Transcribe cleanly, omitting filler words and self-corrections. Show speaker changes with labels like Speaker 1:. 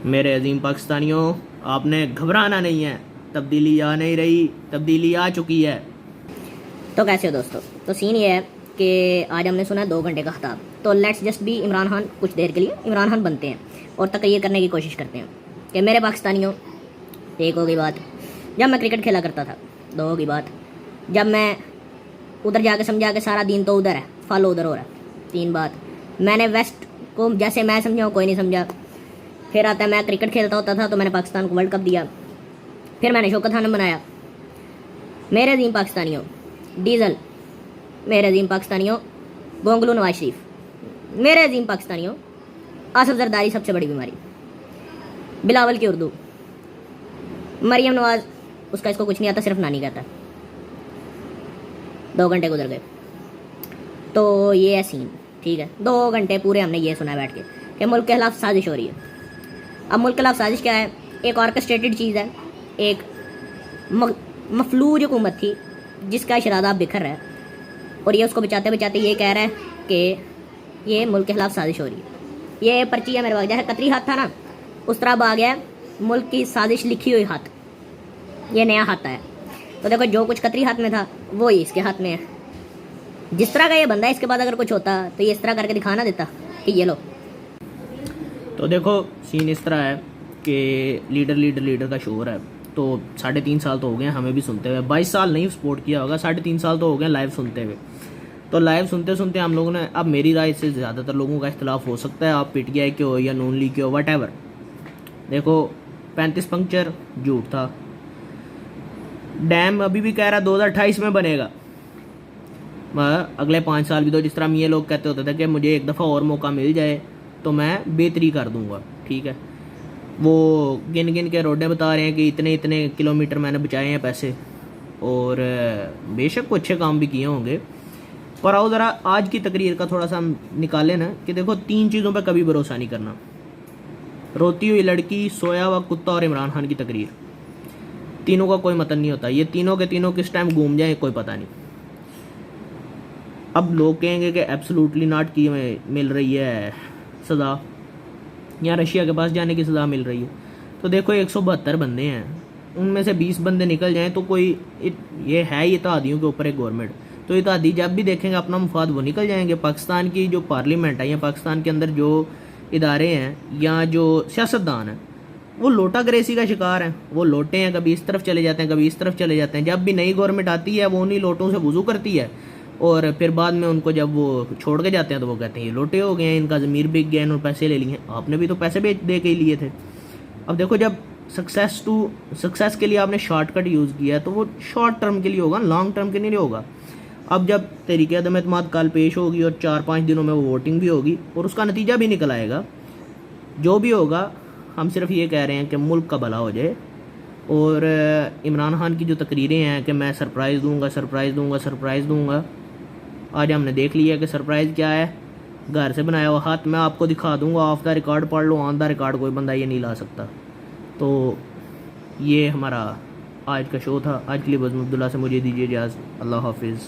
Speaker 1: मेरे अजीम पाकिस्तानियों, आपने घबराना नहीं है। तब्दीली आ नहीं रही, तब्दीली आ चुकी है।
Speaker 2: तो कैसे हो दोस्तों। तो सीन ये है कि आज हमने सुना है 2 घंटे का खिताब। तो let's just be Imran Khan, कुछ देर के लिए इमरान खान बनते हैं और तकरीर करने की कोशिश करते हैं कि मेरे पाकिस्तानियों, एक होगी बात जब मैं क्रिकेट खेला करता था, 2 होगी बात जब मैं उधर जाके समझा के सारा दिन तो उधर है, फॉलो उधर हो रहा है, 3 बात मैंने वेस्ट को जैसे मैं समझाऊँ कोई नहीं समझा। फिर आता है मैं क्रिकेट खेलता होता था तो मैंने पाकिस्तान को वर्ल्ड कप दिया। फिर मैंने शौकत खानम बनाया। मेरे अजीम पाकिस्तानियों, डीजल। मेरे अजीम पाकिस्तानियों, गोंगलू नवाज शरीफ। मेरे अजीम पाकिस्तानियों, आसफ जरदारी सबसे बड़ी बीमारी, बिलावल की उर्दू, मरियम नवाज उसका इसको कुछ नहीं आता, सिर्फ नानी कहता है। 2 घंटे गुजर गए। तो ये है सीन, ठीक है। 2 घंटे पूरे हमने ये सुना बैठ के कि मुल्क के खिलाफ साजिश हो रही है। अब मुल्क के खिलाफ साजिश क्या है? एक ऑर्केस्ट्रेटेड चीज़ है, एक मफलूज हुकूमत थी जिसका शरादा बिखर रहा है और ये उसको बचाते बचाते ये कह रहा है कि ये मुल्क के खिलाफ साजिश हो रही है। ये पर्ची है मेरे पास, जैसे कतरी हाथ था ना, उस तरह अब आ गया मुल्क की साजिश लिखी हुई हाथ। ये नया हाथ है। तो देखो, जो कुछ कतरी हाथ में था वो ही इसके हाथ में है। जिस तरह का ये बंदा है, इसके बाद अगर कुछ होता तो ये इस तरह करके दिखाना देता कि ये लो।
Speaker 1: तो देखो, सीन इस तरह है कि लीडर का शोर है। तो 3.5 साल तो हो गए हमें भी सुनते हुए, 22 साल नहीं सपोर्ट किया होगा, 3.5 साल तो हो गए लाइव सुनते हुए। तो लाइव सुनते सुनते हम लोगों ने, अब मेरी राय से ज़्यादातर लोगों का इख्तलाफ हो सकता है, आप पीटीआई के हो या नून लीग के हो, वट एवर। देखो, 35 पंक्चर झूठ था। डैम अभी भी कह रहा 2028 में बनेगा। अगले 5 साल भी तो, जिस तरह ये लोग कहते होते थे कि मुझे एक दफ़ा और मौका मिल जाए तो मैं बेहतरी कर दूंगा, ठीक है। वो गिन गिन के रोडें बता रहे हैं कि इतने इतने किलोमीटर मैंने बचाए हैं पैसे, और बेशक वो अच्छे काम भी किए होंगे। पर आओ ज़रा आज की तकरीर का थोड़ा सा हम निकालें ना, कि देखो 3 चीज़ों पर कभी भरोसा नहीं करना। रोती हुई लड़की, सोया हुआ कुत्ता और इमरान खान की तकरीर, तीनों का कोई मतलब नहीं होता। ये तीनों के तीनों किस टाइम घूम जाए कोई पता नहीं। अब लोग कहेंगे कि एब्सोल्युटली नॉट की मिल रही है सज़ा, या रशिया के पास जाने की सज़ा मिल रही है। तो देखो, 172 बंदे हैं, उनमें से 20 बंदे निकल जाएं तो कोई ये है, ये इत्तेहादियों के ऊपर एक गवर्नमेंट। तो इत्तेहादी जब भी देखेंगे अपना मुफाद, वो निकल जाएंगे। पाकिस्तान की जो पार्लियामेंट है या पाकिस्तान के अंदर जो इदारे हैं या जो सियासतदान हैं, वो लोटा ग्रेसी का शिकार हैं। वो लोटे हैं, कभी इस तरफ चले जाते हैं, कभी इस तरफ चले जाते हैं। जब भी नई गवर्नमेंट आती है वो उन्हीं लोटों से वज़ू करती है, और फिर बाद में उनको जब वो छोड़ के जाते हैं तो वो कहते हैं ये लोटे हो गए हैं, इनका ज़मीर बिक गया, इन्होंने पैसे ले लिए। आपने भी तो पैसे दे के ही लिए थे। अब देखो, जब सक्सेस के लिए आपने शॉर्टकट यूज़ किया तो वो शॉर्ट टर्म के लिए होगा, लॉन्ग टर्म के लिए होगा। अब जब तरीके अदम एतमाद कल पेश होगी और 4-5 दिनों में वो वोटिंग भी होगी और उसका नतीजा भी निकल आएगा, जो भी होगा, हम सिर्फ ये कह रहे हैं कि मुल्क का भला हो जाए। और इमरान खान की जो तकरीरें हैं कि मैं सरप्राइज़ दूंगा, आज हमने देख लिया कि सरप्राइज़ क्या है। घर से बनाया हुआ हाथ मैं आपको दिखा दूंगा, ऑफ द रिकॉर्ड पढ़ लो, ऑन द रिकॉर्ड कोई बंदा ये नहीं ला सकता। तो ये हमारा आज का शो था। आज के लिए बज़म अब्दुल्ला से मुझे दीजिए इजाज़त। अल्लाह हाफिज़।